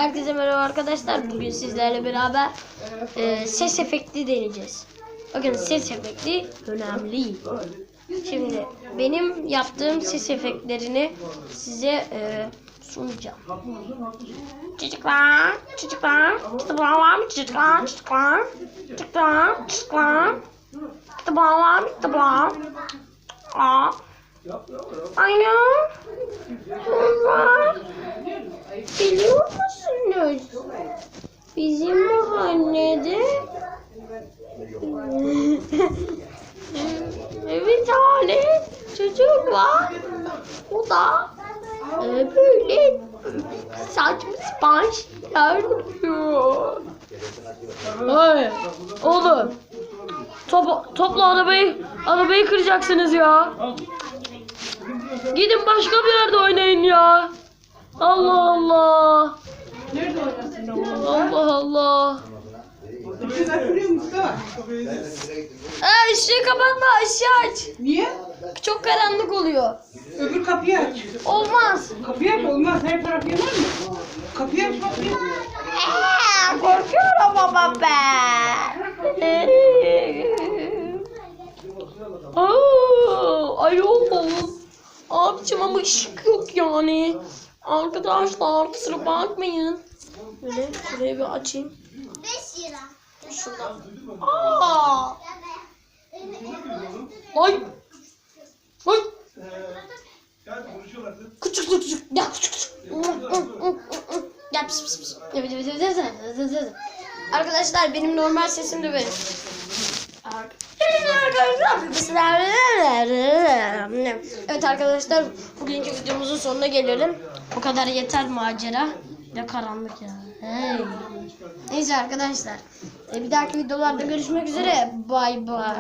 Herkese merhaba arkadaşlar. Bugün sizlerle beraber ses efekti deneyeceğiz. Bakın ses efekti önemli. Şimdi benim yaptığım ses efektlerini size sunacağım. Çocuklar, çocuklar, kitaplar var mı çocuklar, çocuklar, çocuklar, çocuklar, kitaplar var mı kitaplar? Aa, aynen. Bunlar biliyor musunuz? Bizim mahallede bir tane çocuk var. O da böyle saçma sapan şeyler yapıyor. Hayır. Oğlum. Topla arabayı kıracaksınız ya. Gidin başka bir yerde oynayın ya. Allah Allah. Nerede oynasın? Allah Allah. Işığı kapatma, ışığı aç. Niye? Çok karanlık oluyor. Öbür kapıyı aç. Olmaz. Kapıyı aç, olmaz. Her taraf yanar mı? Kapıyı aç bakayım. Korkuyorum ama ben. Ayol. Abicim ama ışık yok yani. Arkadaşlar kusura bakmayın. Böyle şurayı bir açayım. 5 lira. Şuradan. Aa! Ay! Ay! Küçük küçük. Ya küçük küçük. Ya pis pis pis. Arkadaşlar benim normal sesim de böyle. Evet arkadaşlar bugünkü videomuzun sonuna gelelim. Bu kadar yeter macera. Ne karanlık ya. Hey. Neyse arkadaşlar. Bir dahaki videolarda görüşmek üzere. Bay bay.